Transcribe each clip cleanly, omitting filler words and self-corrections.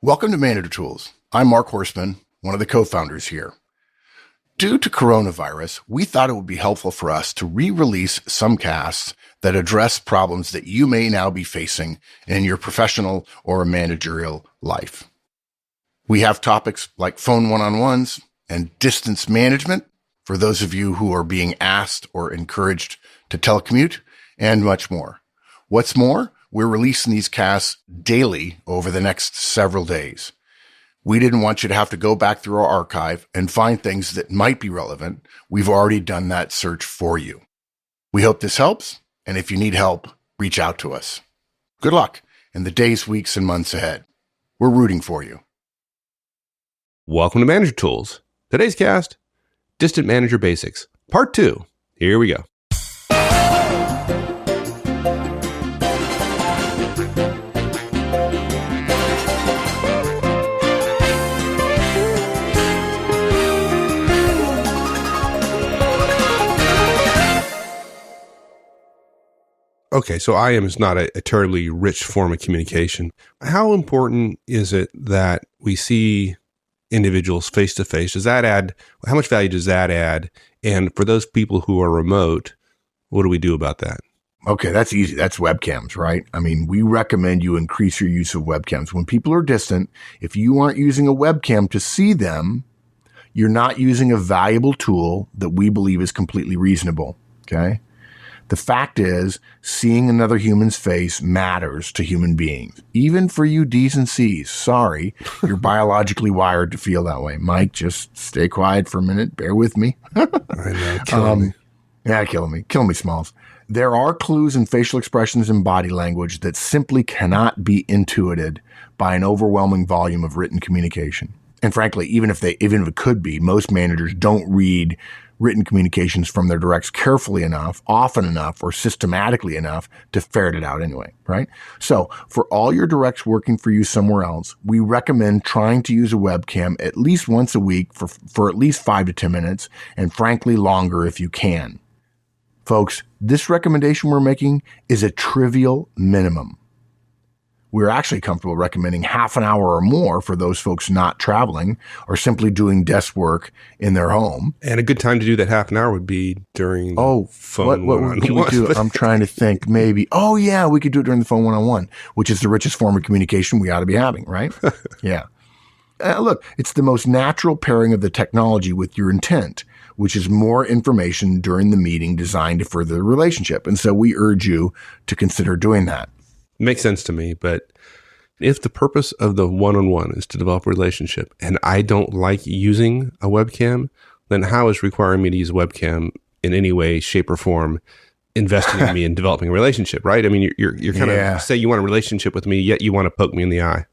Welcome to Manager Tools. I'm Mark Horstman, one of the co-founders here. Due to coronavirus, we thought it would be helpful for us to re-release some casts that address problems that you may now be facing in your professional or managerial life. We have topics like phone one-on-ones and distance management for those of you who are being asked or encouraged to telecommute, and much more. What's more, we're releasing these casts daily over the next several days. We didn't want you to have to go back through our archive and find things that might be relevant. We've already done that search for you. We hope this helps, and if you need help, reach out to us. Good luck in the days, weeks, and months ahead. We're rooting for you. Welcome to Manager Tools. Today's cast, Distant Manager Basics, Part 2. Here we go. Okay, so IM is not a terribly rich form of communication. How important is it that we see individuals face to face? Does that add, how much value does that add? And for those people who are remote, what do we do about that? Okay, that's easy. That's webcams, right? I mean, we recommend you increase your use of webcams. When people are distant, if you aren't using a webcam to see them, you're not using a valuable tool that we believe is completely reasonable, okay? The fact is, seeing another human's face matters to human beings. Even for you D's and C's. Sorry, you're biologically wired to feel that way. Mike, just stay quiet for a minute. Bear with me. I know, killing me. Yeah, killing me. Kill me, Smalls. There are clues in facial expressions and body language that simply cannot be intuited by an overwhelming volume of written communication. And frankly, even if it could be, most managers don't read written communications from their directs carefully enough, often enough, or systematically enough to ferret it out anyway, right? So for all your directs working for you somewhere else, we recommend trying to use a webcam at least once a week for at least 5 to 10 minutes, and frankly, longer if you can. Folks, this recommendation we're making is a trivial minimum. We're actually comfortable recommending half an hour or more for those folks not traveling or simply doing desk work in their home. And a good time to do that half an hour would be during the phone what can we do? I'm trying to think maybe. Oh, yeah, we could do it during the phone one-on-one, which is the richest form of communication we ought to be having, right? Yeah. Look, it's the most natural pairing of the technology with your intent, which is more information during the meeting designed to further the relationship. And so we urge you to consider doing that. Makes sense to me, but if the purpose of the one-on-one is to develop a relationship and I don't like using a webcam, then how is requiring me to use a webcam in any way, shape, or form investing in me and developing a relationship, right? I mean, you're kind of say you want a relationship with me, yet you want to poke me in the eye.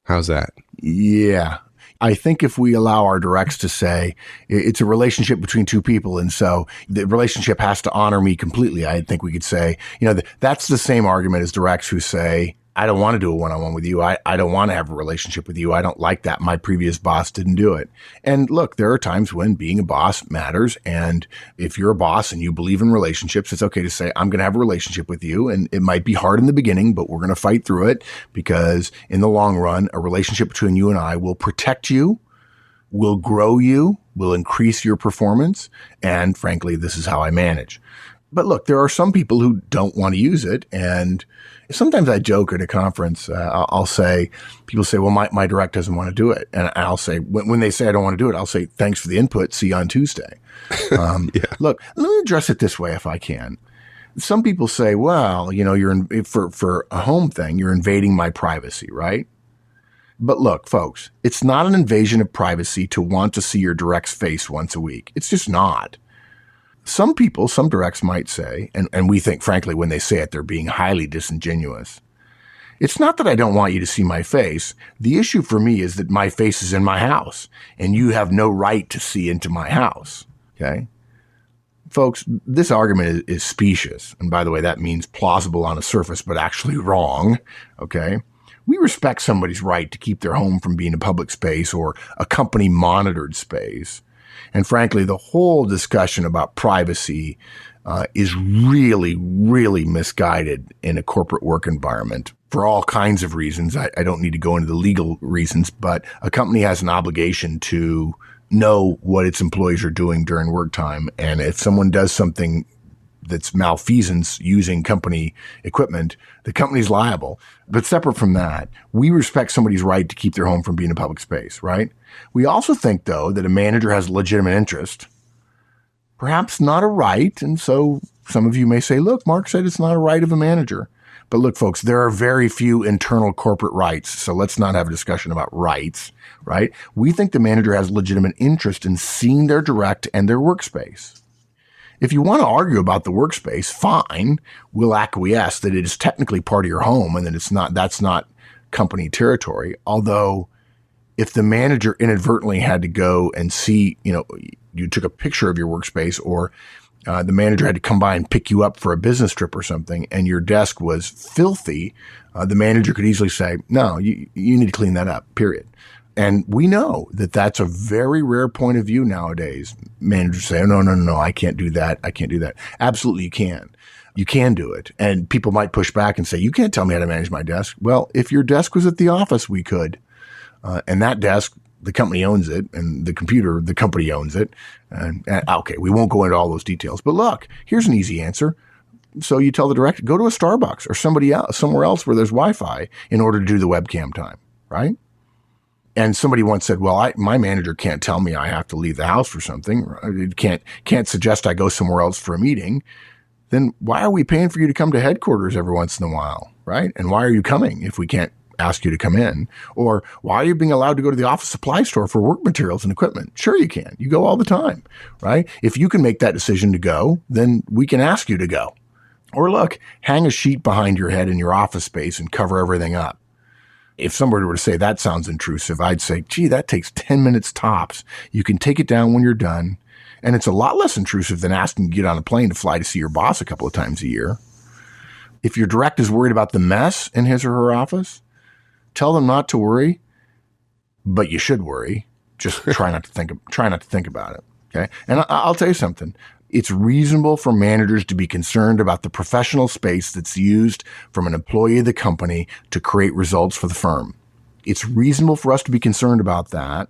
How's that? Yeah. I think if we allow our directs to say it's a relationship between two people, and so the relationship has to honor me completely, I think we could say, that's the same argument as directs who say, I don't want to do a one-on-one with you. I don't want to have a relationship with you. I don't like that. My previous boss didn't do it. And look, there are times when being a boss matters. And if you're a boss and you believe in relationships, it's okay to say, I'm going to have a relationship with you. And it might be hard in the beginning, but we're going to fight through it because in the long run, a relationship between you and I will protect you, will grow you, will increase your performance. And frankly, this is how I manage. But look, there are some people who don't want to use it. And sometimes I joke at a conference, I'll say, people say, well, my direct doesn't want to do it. And I'll say, when they say I don't want to do it, I'll say, thanks for the input. See you on Tuesday. Look, let me address it this way if I can. Some people say, well, for a home thing, you're invading my privacy, right? But look, folks, it's not an invasion of privacy to want to see your direct's face once a week. It's just not. Some people, some directs might say, and we think, frankly, when they say it, they're being highly disingenuous. It's not that I don't want you to see my face. The issue for me is that my face is in my house, and you have no right to see into my house, okay? Folks, this argument is specious. And by the way, that means plausible on a surface, but actually wrong, okay? We respect somebody's right to keep their home from being a public space or a company-monitored space. And frankly, the whole discussion about privacy is really, really misguided in a corporate work environment for all kinds of reasons. I don't need to go into the legal reasons, but a company has an obligation to know what its employees are doing during work time. And if someone does something that's malfeasance using company equipment, the company's liable. But separate from that, we respect somebody's right to keep their home from being a public space, right? We also think, though, that a manager has a legitimate interest, perhaps not a right. And so some of you may say, look, Mark said it's not a right of a manager. But look, folks, there are very few internal corporate rights. So let's not have a discussion about rights, right? We think the manager has legitimate interest in seeing their direct and their workspace. If you want to argue about the workspace, fine. We'll acquiesce that it is technically part of your home and that that's not company territory. Although if the manager inadvertently had to go and see, you took a picture of your workspace, or the manager had to come by and pick you up for a business trip or something, and your desk was filthy, the manager could easily say, no, you need to clean that up, period. And we know that that's a very rare point of view nowadays. Managers say, oh, no, I can't do that. I can't do that. Absolutely, you can. You can do it. And people might push back and say, you can't tell me how to manage my desk. Well, if your desk was at the office, we could. And that desk, the company owns it, and the computer, the company owns it. And okay, we won't go into all those details. But look, here's an easy answer. So you tell the director, go to a Starbucks or somewhere else where there's Wi-Fi in order to do the webcam time, right? And somebody once said, well, my manager can't tell me I have to leave the house for something. It can't suggest I go somewhere else for a meeting. Then why are we paying for you to come to headquarters every once in a while, right? And why are you coming if we can't ask you to come in? Or why are you being allowed to go to the office supply store for work materials and equipment? Sure you can. You go all the time, right? If you can make that decision to go, then we can ask you to go. Or look, hang a sheet behind your head in your office space and cover everything up. If somebody were to say that sounds intrusive, I'd say, gee, that takes 10 minutes tops. You can take it down when you're done. And it's a lot less intrusive than asking you to get on a plane to fly to see your boss a couple of times a year. If your direct is worried about the mess in his or her office, tell them not to worry, but you should worry. Just try not to think about it. Okay. And I'll tell you something. It's reasonable for managers to be concerned about the professional space that's used from an employee of the company to create results for the firm. It's reasonable for us to be concerned about that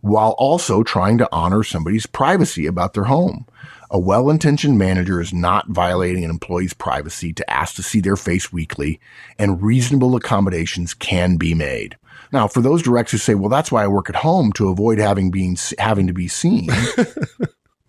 while also trying to honor somebody's privacy about their home. A well-intentioned manager is not violating an employee's privacy to ask to see their face weekly, and reasonable accommodations can be made. Now, for those directs who say, well, that's why I work at home, to avoid having to be seen.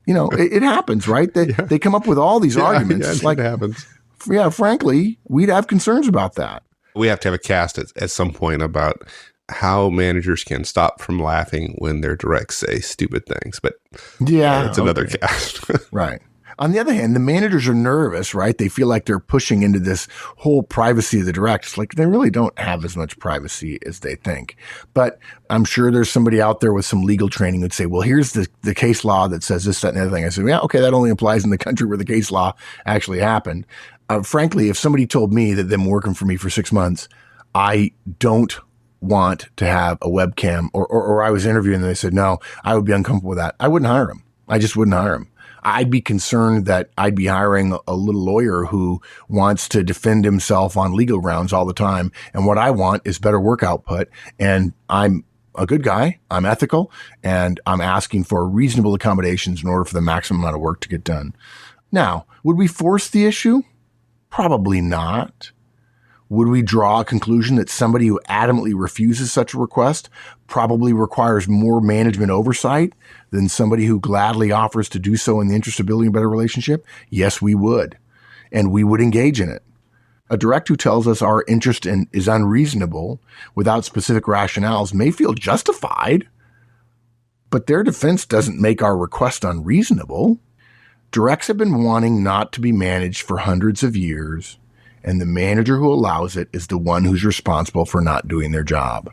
It happens, right? They come up with all these arguments. Yeah, it happens. Yeah, frankly, we'd have concerns about that. We have to have a cast at some point about how managers can stop from laughing when their directs say stupid things. But yeah, it's another cast. Right. On the other hand, the managers are nervous, right? They feel like they're pushing into this whole privacy of the direct. It's like they really don't have as much privacy as they think. But I'm sure there's somebody out there with some legal training who'd say, well, here's the case law that says this, that, and the other thing. I said, yeah, okay, that only applies in the country where the case law actually happened. Frankly, if somebody told me that them working for me for 6 months, I don't want to have a webcam, or I was interviewing and they said, no, I would be uncomfortable with that, I wouldn't hire him. I just wouldn't hire him. I'd be concerned that I'd be hiring a little lawyer who wants to defend himself on legal grounds all the time. And what I want is better work output. And I'm a good guy. I'm ethical. And I'm asking for reasonable accommodations in order for the maximum amount of work to get done. Now, would we force the issue? Probably not. Would we draw a conclusion that somebody who adamantly refuses such a request probably requires more management oversight than somebody who gladly offers to do so in the interest of building a better relationship? Yes, we would. And we would engage in it. A direct who tells us our interest is unreasonable without specific rationales may feel justified, but their defense doesn't make our request unreasonable. Directs have been wanting not to be managed for hundreds of years, and the manager who allows it is the one who's responsible for not doing their job.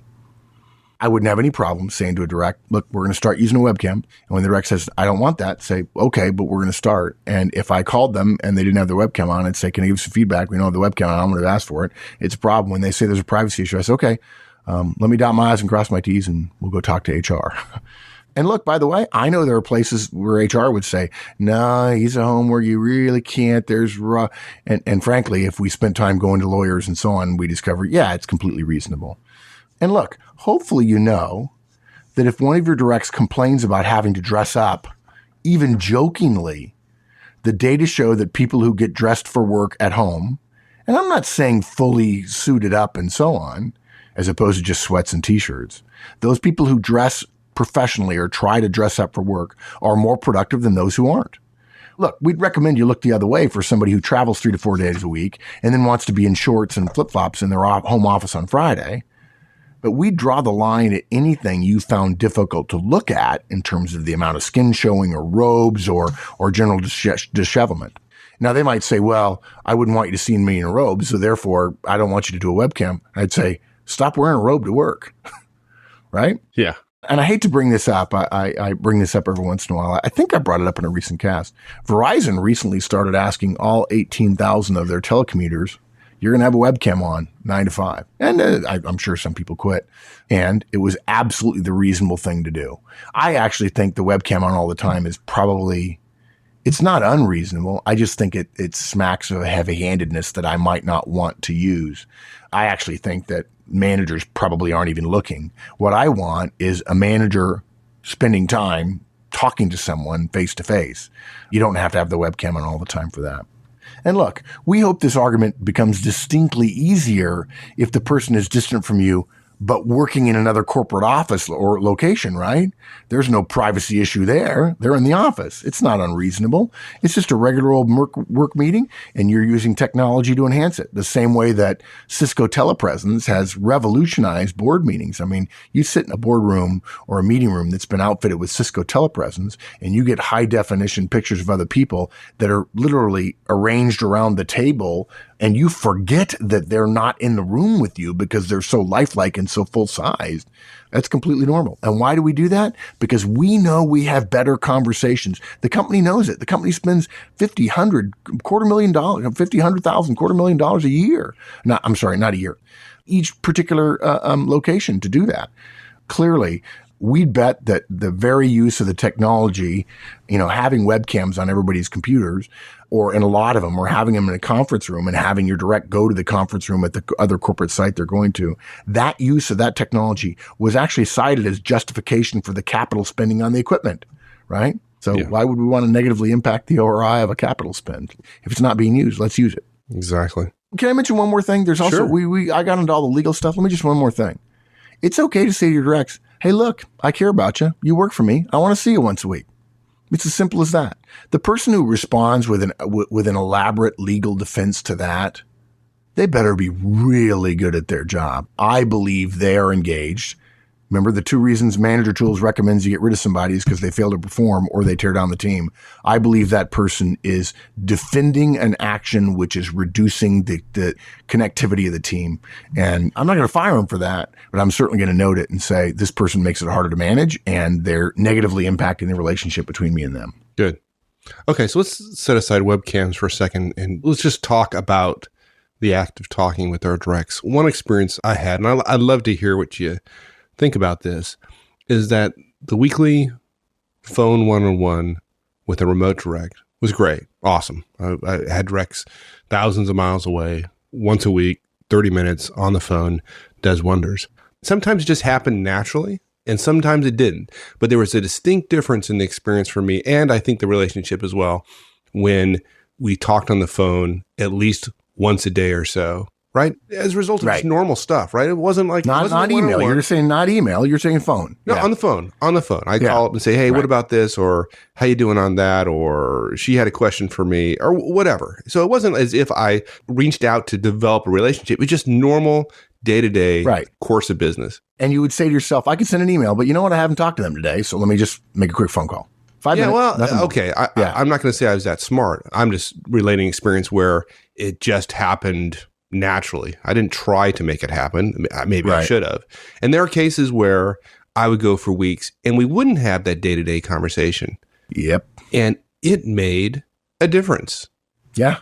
I wouldn't have any problem saying to a direct, look, we're going to start using a webcam. And when the direct says, I don't want that, say, okay, but we're going to start. And if I called them and they didn't have their webcam on, I'd say, can I give some feedback? We don't have the webcam on. I'm going to ask for it. It's a problem. When they say there's a privacy issue, I say, okay, let me dot my I's and cross my T's and we'll go talk to HR. And look, by the way, I know there are places where HR would say, no, he's a home where you really can't. There's raw. And frankly, if we spent time going to lawyers and so on, we discover, yeah, it's completely reasonable. And look, hopefully you know that if one of your directs complains about having to dress up, even jokingly, the data show that people who get dressed for work at home, and I'm not saying fully suited up and so on, as opposed to just sweats and t-shirts, those people who dress professionally or try to dress up for work are more productive than those who aren't. Look, we'd recommend you look the other way for somebody who travels 3 to 4 days a week and then wants to be in shorts and flip-flops in their home office on Friday. But we draw the line at anything you found difficult to look at in terms of the amount of skin showing or robes or general dishevelment. Now, they might say, well, I wouldn't want you to see me in a robe, so therefore I don't want you to do a webcam. I'd say, stop wearing a robe to work, right? Yeah. And I hate to bring this up. I bring this up every once in a while. I think I brought it up in a recent cast. Verizon recently started asking all 18,000 of their telecommuters, you're going to have a webcam on 9 to 5. And I'm sure some people quit. And it was absolutely the reasonable thing to do. I actually think the webcam on all the time is probably, it's not unreasonable. I just think it smacks of a heavy-handedness that I might not want to use. I actually think that managers probably aren't even looking. What I want is a manager spending time talking to someone face to face. You don't have to have the webcam on all the time for that. And look, we hope this argument becomes distinctly easier if the person is distant from you, but working in another corporate office or location, right? There's no privacy issue there. They're in the office. It's not unreasonable. It's just a regular old work meeting, and you're using technology to enhance it. The same way that Cisco Telepresence has revolutionized board meetings. I mean, you sit in a boardroom or a meeting room that's been outfitted with Cisco Telepresence, and you get high definition pictures of other people that are literally arranged around the table, and you forget that they're not in the room with you because they're so lifelike and so full-sized. That's completely normal. And why do we do that? Because we know we have better conversations. The company knows it. The company spends $50,000, $250,000, $100,000, $250,000 a year. Not a year. Each particular location to do that. Clearly, we'd bet that the very use of the technology, having webcams on everybody's computers, or in a lot of them, or having them in a conference room and having your direct go to the conference room at the other corporate site they're going to, that use of that technology was actually cited as justification for the capital spending on the equipment, right? So Why would we want to negatively impact the ROI of a capital spend? If it's not being used, let's use it. Exactly. Can I mention one more thing? There's also, sure. I got into all the legal stuff. Let me just one more thing. It's okay to say to your directs, hey, look, I care about you. You work for me. I want to see you once a week. It's as simple as that. The person who responds with an elaborate legal defense to that, they better be really good at their job. I believe they are engaged. Remember, the 2 reasons Manager Tools recommends you get rid of somebody is because they fail to perform or they tear down the team. I believe that person is defending an action which is reducing the connectivity of the team. And I'm not going to fire them for that, but I'm certainly going to note it and say this person makes it harder to manage and they're negatively impacting the relationship between me and them. Good. Okay, so let's set aside webcams for a second and let's just talk about the act of talking with our directs. One experience I had, and I'd love to hear what you think about this, is that the weekly phone one-on-one with a remote direct was great. Awesome. I had directs thousands of miles away, once a week, 30 minutes on the phone, does wonders. Sometimes it just happened naturally, and sometimes it didn't. But there was a distinct difference in the experience for me, and I think the relationship as well, when we talked on the phone at least once a day or so. Right? As a result of just normal stuff, right? It wasn't like... Not email. You're saying not email. You're saying phone. No, on the phone. On the phone. I call up and say, hey, what about this? Or how you doing on that? Or she had a question for me or whatever. So it wasn't as if I reached out to develop a relationship. It was just normal day-to-day course of business. And you would say to yourself, I could send an email, but you know what? I haven't talked to them today. So let me just make a quick phone call. 5 minutes. Well, okay. I'm not going to say I was that smart. I'm just relating experience where it just happened naturally. I didn't try to make it happen. Maybe I should have. And there are cases where I would go for weeks and we wouldn't have that day-to-day conversation. Yep. And it made a difference. Yeah.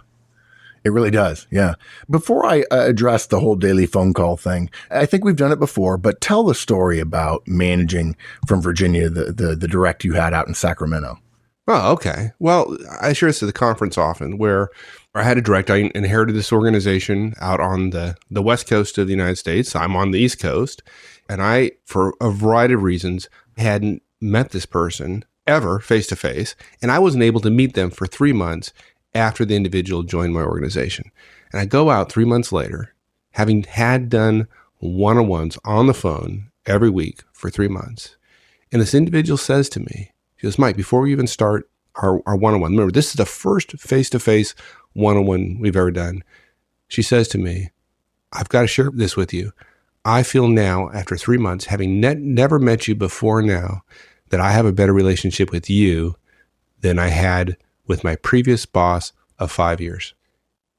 It really does. Yeah. Before I address the whole daily phone call thing, I think we've done it before, but tell the story about managing from Virginia, the direct you had out in Sacramento. Oh, okay. Well, I share this at the conference often where I had a direct. I inherited this organization out on the West Coast of the United States. I'm on the East Coast. And I, for a variety of reasons, hadn't met this person ever face to face. And I wasn't able to meet them for 3 months after the individual joined my organization. And I go out 3 months later, having had done one-on-ones on the phone every week for 3 months. And this individual says to me, she goes, Mike, before we even start our one-on-one, remember, this is the first face-to-face one-on-one we've ever done. She says to me, I've got to share this with you. I feel now, after 3 months, having never met you before now, that I have a better relationship with you than I had with my previous boss of 5 years.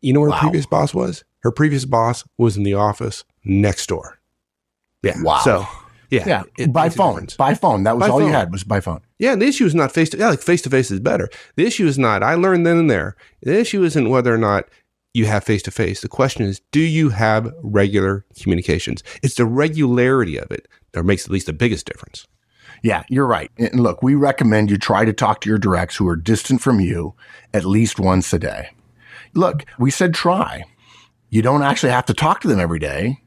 You know where her previous boss was? Her previous boss was in the office next door. Yeah. Wow. So, yeah. By phone. By phone. That was all you had was by phone. Yeah. And the issue is not face-to-face is better. The issue is not, I learned then and there. The issue isn't whether or not you have face-to-face. The question is, do you have regular communications? It's the regularity of it that makes at least the biggest difference. Yeah, you're right. And look, we recommend you try to talk to your directs who are distant from you at least once a day. Look, we said try. You don't actually have to talk to them every day,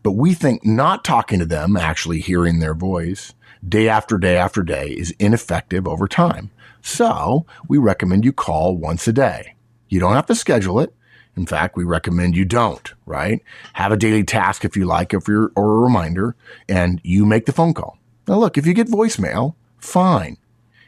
but we think not talking to them, actually hearing their voice day after day after day, is ineffective over time. So we recommend you call once a day. You don't have to schedule it. In fact, we recommend you don't, right? Have a daily task if you like, or a reminder, and you make the phone call. Now, look, if you get voicemail, fine.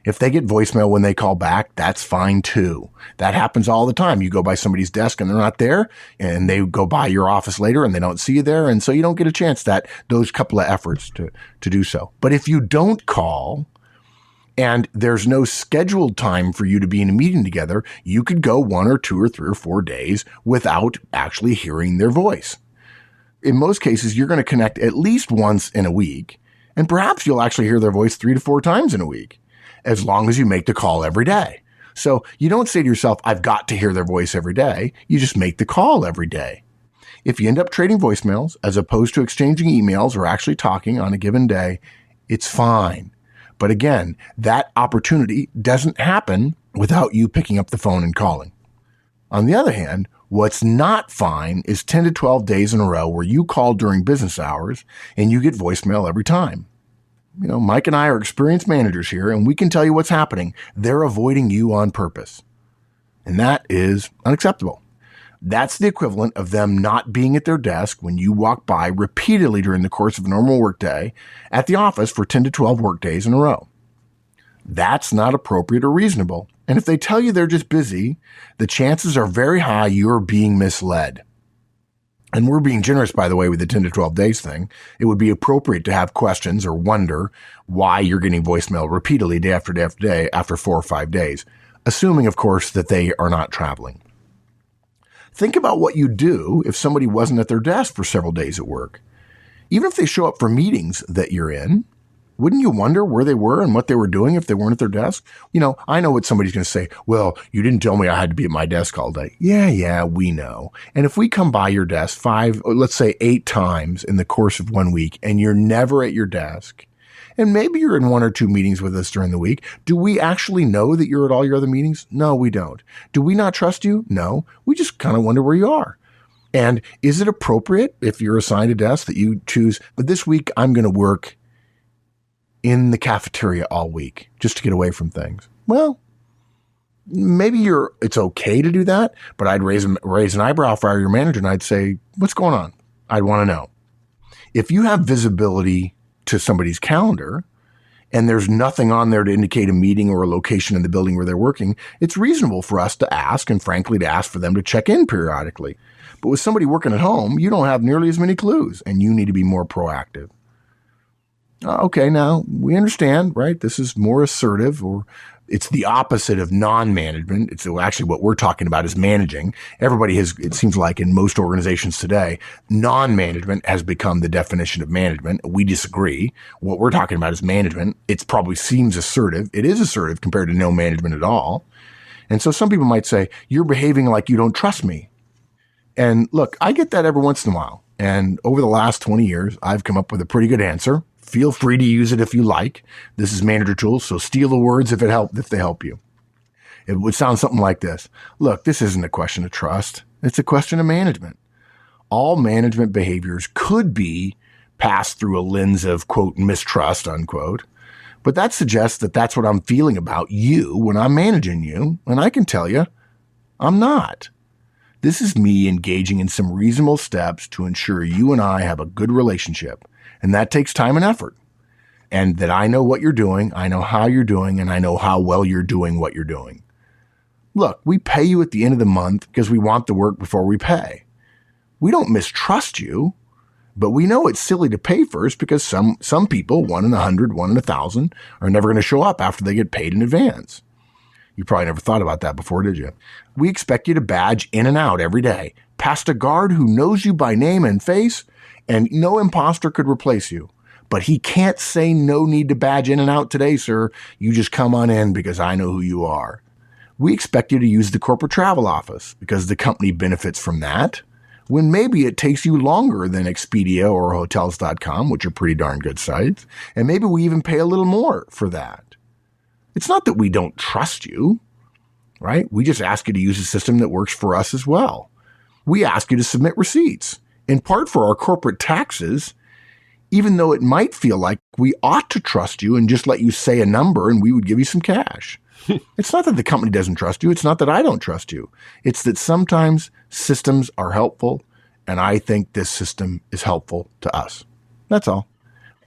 If they get voicemail when they call back, that's fine too. That happens all the time. You go by somebody's desk and they're not there, and they go by your office later and they don't see you there. And so you don't get a chance those couple of efforts to do so. But if you don't call and there's no scheduled time for you to be in a meeting together, you could go 1 or 2 or 3 or 4 days without actually hearing their voice. In most cases, you're going to connect at least once in a week. And perhaps you'll actually hear their voice 3 to 4 times in a week, as long as you make the call every day. So you don't say to yourself, I've got to hear their voice every day. You just make the call every day. If you end up trading voicemails as opposed to exchanging emails or actually talking on a given day, it's fine. But again, that opportunity doesn't happen without you picking up the phone and calling. On the other hand, what's not fine is 10 to 12 days in a row where you call during business hours and you get voicemail every time. You know, Mike and I are experienced managers here, and we can tell you what's happening. They're avoiding you on purpose. And that is unacceptable. That's the equivalent of them not being at their desk when you walk by repeatedly during the course of a normal workday at the office for 10 to 12 work days in a row. That's not appropriate or reasonable. And if they tell you they're just busy, the chances are very high you're being misled. And we're being generous, by the way, with the 10 to 12 days thing. It would be appropriate to have questions or wonder why you're getting voicemail repeatedly day after day after day after 4 or 5 days, assuming, of course, that they are not traveling. Think about what you'd do if somebody wasn't at their desk for several days at work. Even if they show up for meetings that you're in, wouldn't you wonder where they were and what they were doing if they weren't at their desk? You know, I know what somebody's going to say. Well, you didn't tell me I had to be at my desk all day. Yeah, we know. And if we come by your desk 5, or let's say 8 times in the course of 1 week, and you're never at your desk, and maybe you're in 1 or 2 meetings with us during the week, do we actually know that you're at all your other meetings? No, we don't. Do we not trust you? No. We just kind of wonder where you are. And is it appropriate if you're assigned a desk that you choose, but this week I'm going to work in the cafeteria all week just to get away from things? Well, maybe it's okay to do that, but I'd raise an eyebrow if I were your manager and I'd say, what's going on? I'd want to know. If you have visibility to somebody's calendar and there's nothing on there to indicate a meeting or a location in the building where they're working, it's reasonable for us to ask, and frankly, to ask for them to check in periodically. But with somebody working at home, you don't have nearly as many clues, and you need to be more proactive. Okay, now we understand, right? This is more assertive, or it's the opposite of non-management. It's actually what we're talking about is managing. Everybody it seems like in most organizations today, non-management has become the definition of management. We disagree. What we're talking about is management. It probably seems assertive. It is assertive compared to no management at all. And so some people might say, you're behaving like you don't trust me. And look, I get that every once in a while. And over the last 20 years, I've come up with a pretty good answer. Feel free to use it if you like. This is Manager Tools, so steal the words if they help you. It would sound something like this. Look, this isn't a question of trust. It's a question of management. All management behaviors could be passed through a lens of, quote, mistrust, unquote. But that suggests that that's what I'm feeling about you when I'm managing you. And I can tell you, I'm not. This is me engaging in some reasonable steps to ensure you and I have a good relationship. And that takes time and effort. And that I know what you're doing, I know how you're doing, and I know how well you're doing what you're doing. Look, we pay you at the end of the month because we want the work before we pay. We don't mistrust you, but we know it's silly to pay first because some people, 1 in 100, 1 in 1,000, are never going to show up after they get paid in advance. You probably never thought about that before, did you? We expect you to badge in and out every day, past a guard who knows you by name and face, and no imposter could replace you. But he can't say no need to badge in and out today, sir. You just come on in because I know who you are. We expect you to use the corporate travel office because the company benefits from that, when maybe it takes you longer than Expedia or Hotels.com, which are pretty darn good sites, and maybe we even pay a little more for that. It's not that we don't trust you, right? We just ask you to use a system that works for us as well. We ask you to submit receipts, in part for our corporate taxes, even though it might feel like we ought to trust you and just let you say a number and we would give you some cash. It's not that the company doesn't trust you. It's not that I don't trust you. It's that sometimes systems are helpful, and I think this system is helpful to us. That's all.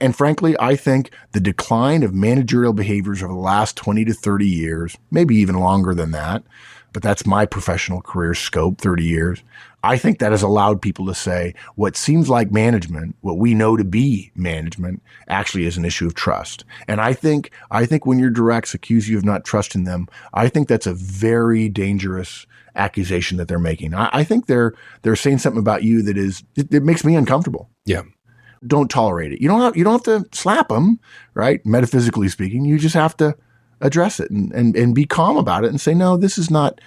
And frankly, I think the decline of managerial behaviors over the last 20 to 30 years, maybe even longer than that, but that's my professional career scope, 30 years. I think that has allowed people to say what seems like management, what we know to be management, actually is an issue of trust. And I think when your directs accuse you of not trusting them, I think that's a very dangerous accusation that they're making. I think they're saying something about you that it makes me uncomfortable. Yeah. Don't tolerate it. You don't have to slap them, right? Metaphysically speaking, you just have to address it and be calm about it and say, no, this is not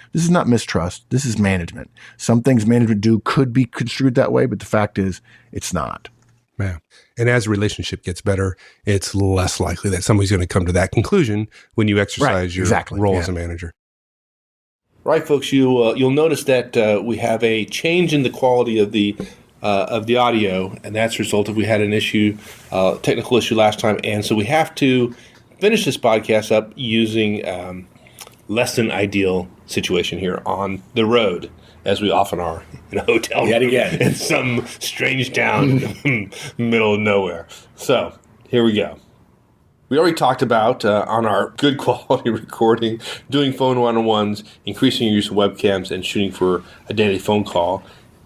mistrust. This is management. Some things management do could be construed that way, but the fact is it's not. Yeah. And as a relationship gets better, it's less likely that somebody's going to come to that conclusion when you exercise your role as a manager. Right, folks, you'll notice that we have a change in the quality of the audio, and that's a result of we had an issue, technical issue last time, and so we have to finish this podcast up using less than ideal situation here on the road, as we often are in a hotel yet again in some strange town in the middle of nowhere. So here we go. We already talked about on our good quality recording, doing phone one-on-ones, increasing your use of webcams, and shooting for a daily phone call.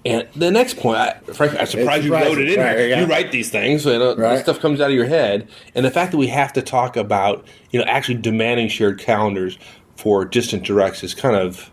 And the next point, frankly, I'm surprised you wrote it in here. Yeah. You write these things, so this stuff comes out of your head. And the fact that we have to talk about, actually demanding shared calendars for distant directs is kind of,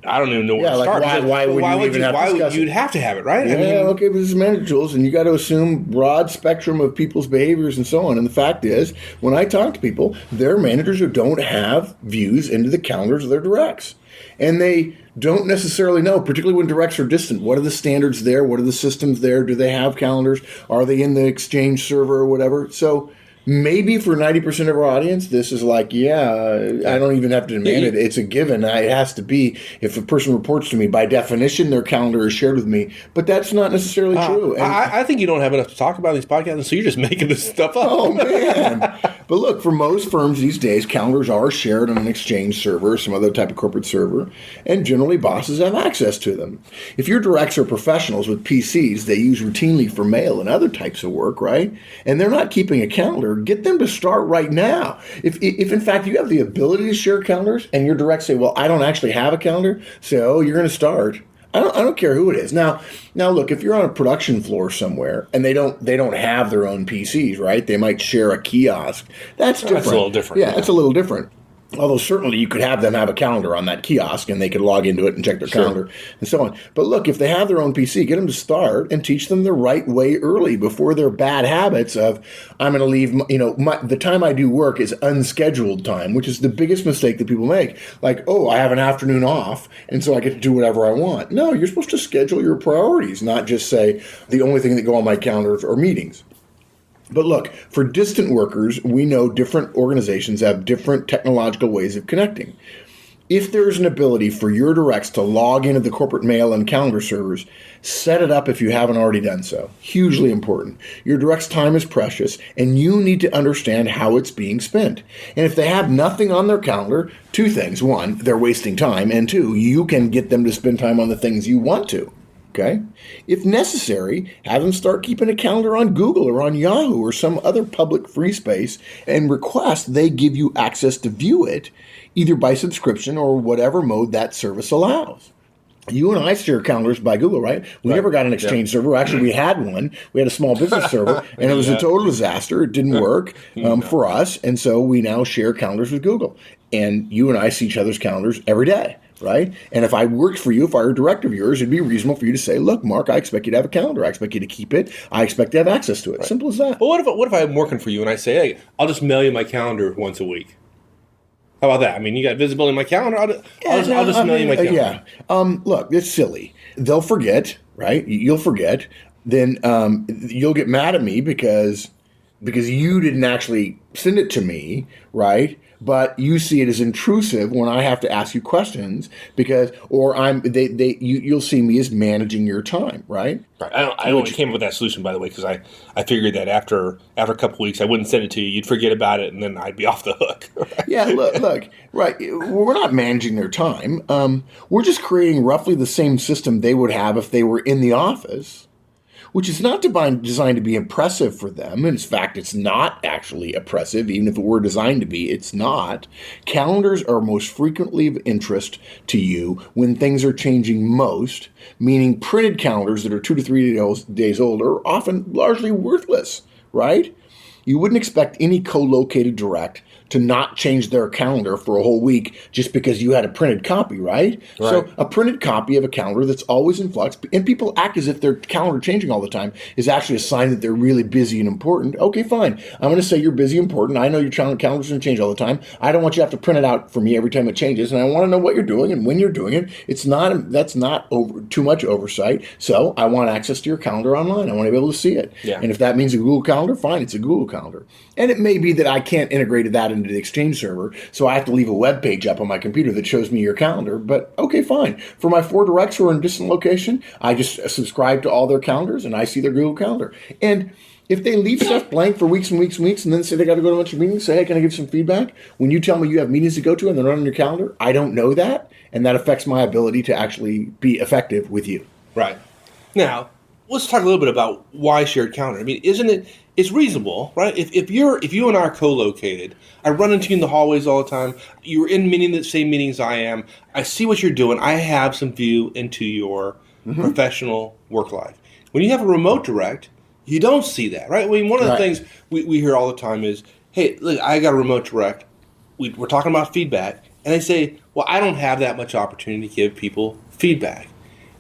I don't even know where to start. Why would you'd have to have it, right? Yeah, okay, but this is Manager Tools, and you got to assume broad spectrum of people's behaviors and so on. And the fact is, when I talk to people, they're managers who don't have views into the calendars of their directs. And they don't necessarily know, particularly when directs are distant, what are the standards there? What are the systems there? Do they have calendars? Are they in the Exchange server or whatever? So maybe for 90% of our audience, this is like, I don't even have to demand it. It's a given. It has to be. If a person reports to me, by definition, their calendar is shared with me. But that's not necessarily true. And I think you don't have enough to talk about in these podcasts, so you're just making this stuff up. Oh, man. But look, for most firms these days, calendars are shared on an Exchange server or some other type of corporate server, and generally bosses have access to them. If your directs are professionals with PCs they use routinely for mail and other types of work, right, and they're not keeping a calendar, get them to start right now. If in fact you have the ability to share calendars and your directs say, well, I don't actually have a calendar, say, oh, you're going to start. I don't care who it is. Now look, if you're on a production floor somewhere and they don't have their own PCs, right? They might share a kiosk. That's different. That's a little different. Yeah, it's a little different. Although certainly you could have them have a calendar on that kiosk and they could log into it and check their calendar and so on. But look, if they have their own PC, get them to start and teach them the right way early before their bad habits of, I'm going to leave, the time I do work is unscheduled time, which is the biggest mistake that people make. Like, oh, I have an afternoon off and so I get to do whatever I want. No, you're supposed to schedule your priorities, not just say the only thing that go on my calendar are meetings. But look, for distant workers, we know different organizations have different technological ways of connecting. If there's an ability for your directs to log into the corporate mail and calendar servers, set it up if you haven't already done so. Hugely important. Your direct's time is precious, and you need to understand how it's being spent. And if they have nothing on their calendar, two things. One, they're wasting time, and two, you can get them to spend time on the things you want to. Okay? If necessary, have them start keeping a calendar on Google or on Yahoo or some other public free space and request they give you access to view it, either by subscription or whatever mode that service allows. You and I share calendars by Google, right? We never got an Exchange server. Actually, we had one. We had a small business server, and it was a total disaster. It didn't work for us, and so we now share calendars with Google. And you and I see each other's calendars every day. Right? And if I worked for you, if I were a director of yours, it'd be reasonable for you to say, look, Mark, I expect you to have a calendar. I expect you to keep it. I expect to have access to it. Right. Simple as that. Well, what if I'm working for you and I say, hey, I'll just mail you my calendar once a week? How about that? I mean, you got visibility in my calendar. I'll just mail you my calendar. Yeah. Look, it's silly. They'll forget, right? You'll forget. Then you'll get mad at me because you didn't actually send it to me, right? But you see it as intrusive when I have to ask you questions you'll see me as managing your time, right? Right. I only came up with that solution, by the way, because I figured that after a couple of weeks, I wouldn't send it to you. You'd forget about it, and then I'd be off the hook. Right? Yeah, look, right. We're not managing their time. We're just creating roughly the same system they would have if they were in the office, which is not designed to be impressive for them. In fact, it's not actually oppressive. Even if it were designed to be, it's not. Calendars are most frequently of interest to you when things are changing most, meaning printed calendars that are 2 to 3 days old are often largely worthless, right? You wouldn't expect any co-located direct to not change their calendar for a whole week just because you had a printed copy, right? So a printed copy of a calendar that's always in flux, and people act as if their calendar changing all the time is actually a sign that they're really busy and important. Okay, fine. I'm going to say you're busy and important. I know your calendar's going to change all the time. I don't want you to have to print it out for me every time it changes, and I want to know what you're doing and when you're doing it. That's not too much oversight. So I want access to your calendar online. I want to be able to see it. Yeah. And if that means a Google Calendar, fine, it's a Google Calendar. And it may be that I can't integrate that into the Exchange server, so I have to leave a web page up on my computer that shows me your calendar. But okay, fine. For my 4 directs who are in a distant location, I just subscribe to all their calendars and I see their Google Calendar. And if they leave stuff blank for weeks and weeks and weeks and then say they got to go to a bunch of meetings, say, hey, can I give some feedback? When you tell me you have meetings to go to and they're not on your calendar, I don't know that. And that affects my ability to actually be effective with you. Right. Now, let's talk a little bit about why shared calendar. I mean, it's reasonable, right? If you and I are co-located, I run into you in the hallways all the time. You're in the same meetings I am. I see what you're doing. I have some view into your professional work life. When you have a remote direct, you don't see that, right? I mean, one of the things we hear all the time is, hey, look, I got a remote direct. We're talking about feedback. And they say, well, I don't have that much opportunity to give people feedback.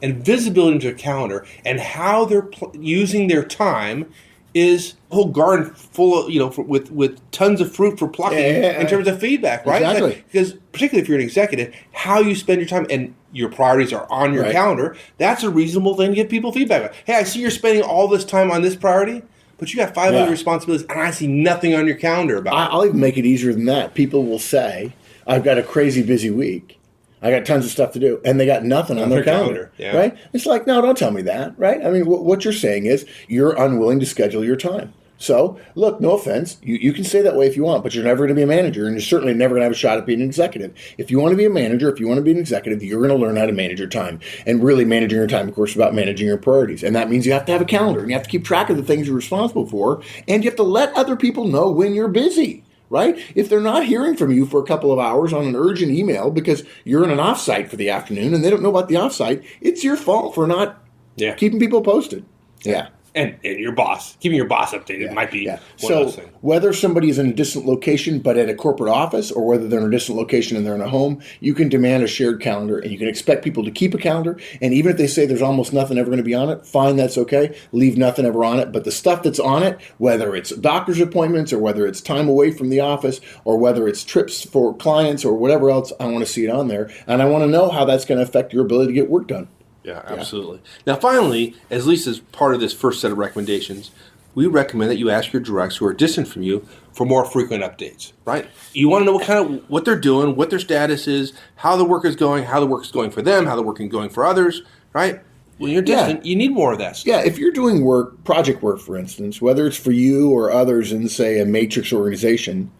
And visibility into a calendar and how they're using their time is a whole garden full of, with tons of fruit for plucking in terms of feedback, right? Exactly. Because particularly if you're an executive, how you spend your time and your priorities are on your calendar, that's a reasonable thing to give people feedback. Hey, I see you're spending all this time on this priority, but you got 5 other responsibilities, and I see nothing on your calendar about it. I'll even make it easier than that. People will say, I've got a crazy busy week. I got tons of stuff to do, and they got nothing on their calendar, right? It's like, no, don't tell me that, right? I mean, what you're saying is you're unwilling to schedule your time. So, look, no offense, you can say that way if you want, but you're never going to be a manager, and you're certainly never going to have a shot at being an executive. If you want to be a manager, if you want to be an executive, you're going to learn how to manage your time. And really managing your time, of course, is about managing your priorities. And that means you have to have a calendar, and you have to keep track of the things you're responsible for, and you have to let other people know when you're busy. Right? If they're not hearing from you for a couple of hours on an urgent email because you're in an offsite for the afternoon and they don't know about the offsite, it's your fault for not keeping people posted. Yeah. And your boss, keeping your boss updated might be one of those things. Whether somebody is in a distant location but at a corporate office, or whether they're in a distant location and they're in a home, you can demand a shared calendar, and you can expect people to keep a calendar. And even if they say there's almost nothing ever going to be on it, fine, that's okay. Leave nothing ever on it. But the stuff that's on it, whether it's doctor's appointments or whether it's time away from the office or whether it's trips for clients or whatever else, I want to see it on there. And I want to know how that's going to affect your ability to get work done. Yeah, absolutely. Now, finally, at least as part of this first set of recommendations, we recommend that you ask your directs who are distant from you for more frequent updates, right? You want to know what they're doing, what their status is, how the work is going, how the work is going for them, how the work is going for others, right? When you're distant, you need more of that stuff. Yeah, if you're doing work, project work, for instance, whether it's for you or others in, say, a matrix organization,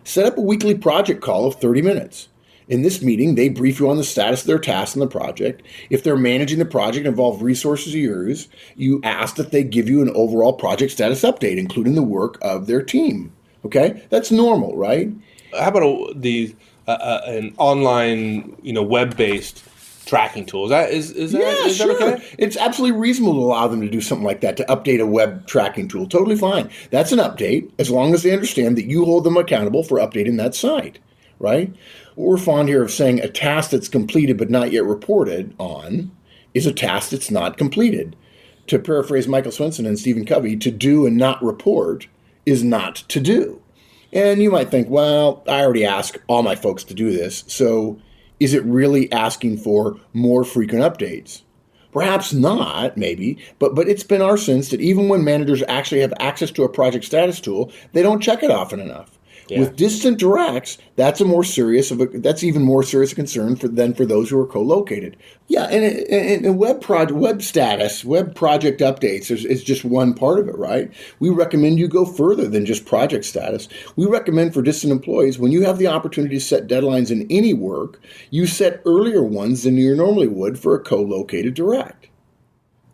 set up a weekly project call of 30 minutes. In this meeting, they brief you on the status of their tasks in the project. If they're managing the project and involve resources of yours, you ask that they give you an overall project status update, including the work of their team. Okay? That's normal, right? How about an online, web-based tracking tool? Is that okay? It's absolutely reasonable to allow them to do something like that, to update a web tracking tool. Totally fine. That's an update, as long as they understand that you hold them accountable for updating that site, right? We're fond here of saying a task that's completed but not yet reported on is a task that's not completed. To paraphrase Michael Swinson and Stephen Covey, to do and not report is not to do. And you might think, well, I already ask all my folks to do this, so is it really asking for more frequent updates? Perhaps not, maybe, but it's been our sense that even when managers actually have access to a project status tool, they don't check it often enough. Yeah. With distant directs, that's even more serious a concern than for those who are co-located. Yeah, and web status, web project updates is just one part of it, right? We recommend you go further than just project status. We recommend for distant employees, when you have the opportunity to set deadlines in any work, you set earlier ones than you normally would for a co-located direct.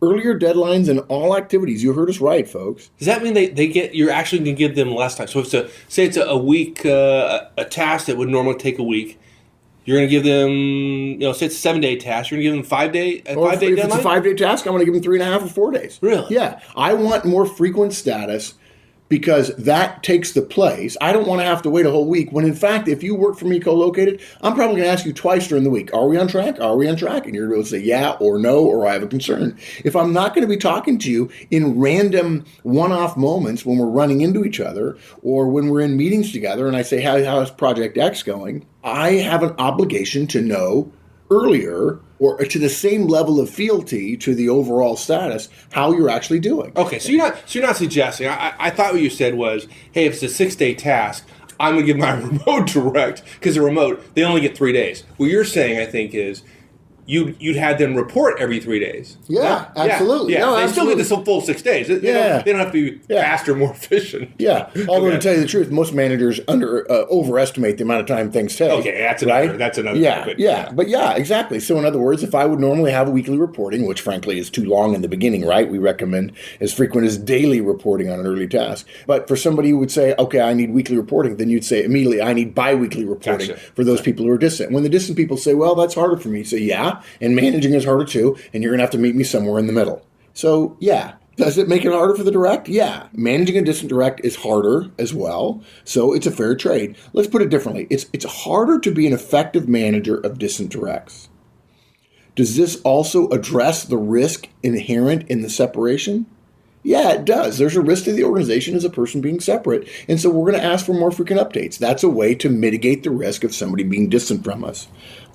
Earlier deadlines in all activities. You heard us right, folks. Does that mean you're actually going to give them less time? So if it's a week, a task that would normally take a week, you're going to give them, say it's a 7-day task, you're going to give them 5-day deadline? If it's a 5-day task, I'm going to give them 3.5 or 4 days. Really? Yeah. I want more frequent status because that takes the place. I don't want to have to wait a whole week when, in fact, if you work for me co-located, I'm probably going to ask you twice during the week, are we on track? Are we on track? And you're going to say yeah or no, or I have a concern. If I'm not going to be talking to you in random one-off moments when we're running into each other or when we're in meetings together and I say, how's Project X going? I have an obligation to know earlier or to the same level of fealty to the overall status, how you're actually doing. Okay, so you're not suggesting. I thought what you said was, hey, if it's a 6-day task, I'm going to give my remote direct because the remote they only get 3 days. What you're saying, I think, is you'd have them report every 3 days. Yeah, absolutely. Yeah, no, they absolutely. still get the full 6 days. They don't have to be faster, more efficient. Yeah, although to tell you the truth, most managers overestimate the amount of time things take. Okay, that's another. But exactly. So in other words, if I would normally have weekly reporting, which frankly is too long in the beginning, right? We recommend as frequent as daily reporting on an early task. But for somebody who would say, okay, I need weekly reporting, then you'd say immediately, I need bi-weekly reporting for those people who are distant. When the distant people say, well, that's harder for me, you say, yeah. And managing is harder too, and you're going to have to meet me somewhere in the middle. So, yeah. Does it make it harder for the direct? Yeah. Managing a distant direct is harder as well, so it's a fair trade. Let's put it differently. It's harder to be an effective manager of distant directs. Does this also address the risk inherent in the separation? Yeah, it does. There's a risk to the organization as a person being separate, and so we're going to ask for more frequent updates. That's a way to mitigate the risk of somebody being distant from us.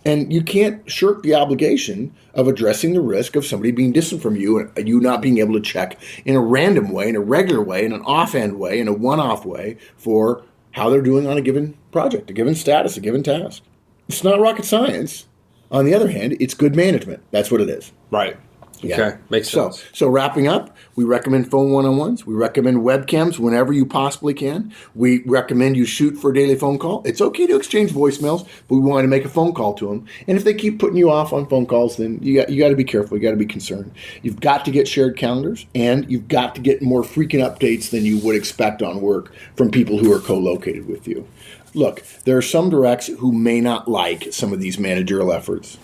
And you can't shirk the obligation of addressing the risk of somebody being distant from you and you not being able to check in a random way, in a regular way, in an offhand way, in a one-off way for how they're doing on a given project, a given status, a given task. It's not rocket science. On the other hand, it's good management. That's what it is. Right. Okay, makes sense. So wrapping up, we recommend phone one-on-ones. We recommend webcams whenever you possibly can. We recommend you shoot for a daily phone call. It's okay to exchange voicemails, but we want to make a phone call to them. And if they keep putting you off on phone calls, then you got to be careful. You got to be concerned. You've got to get shared calendars, and you've got to get more frequent updates than you would expect on work from people who are co-located with you. Look, there are some directs who may not like some of these managerial efforts.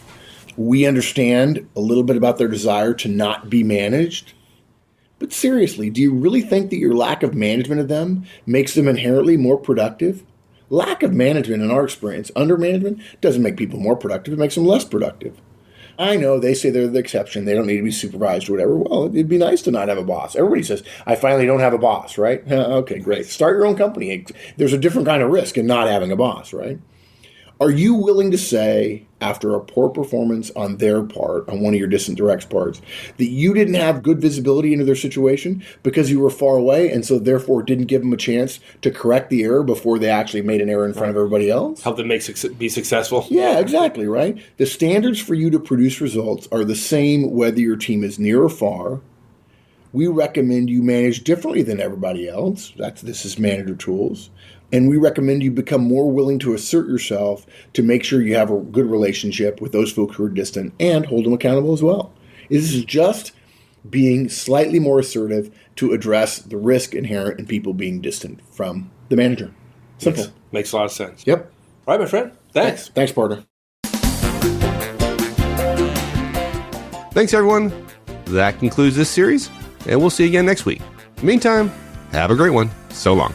We understand a little bit about their desire to not be managed, But seriously, do you really think that your lack of management of them makes them inherently more productive? Lack of management, in our experience, under management, doesn't make people more productive. It makes them less productive. I know they say they're the exception. They don't need to be supervised or whatever. Well, it'd be nice to not have a boss. Everybody says, I finally don't have a boss, right? Okay, great. Start your own company. There's a different kind of risk in not having a boss, right? Are you willing to say, after a poor performance on their part, on one of your distant directs parts, that you didn't have good visibility into their situation because you were far away and so therefore didn't give them a chance to correct the error before they actually made an error in front of everybody else? Help them be successful. Yeah, exactly, right? The standards for you to produce results are the same whether your team is near or far. We recommend you manage differently than everybody else. This is manager tools. And we recommend you become more willing to assert yourself to make sure you have a good relationship with those folks who are distant and hold them accountable as well. This is just being slightly more assertive to address the risk inherent in people being distant from the manager. Simple. Makes a lot of sense. Yep. All right, my friend. Thanks. Thanks, partner. Thanks, everyone. That concludes this series, and we'll see you again next week. Meantime, have a great one. So long.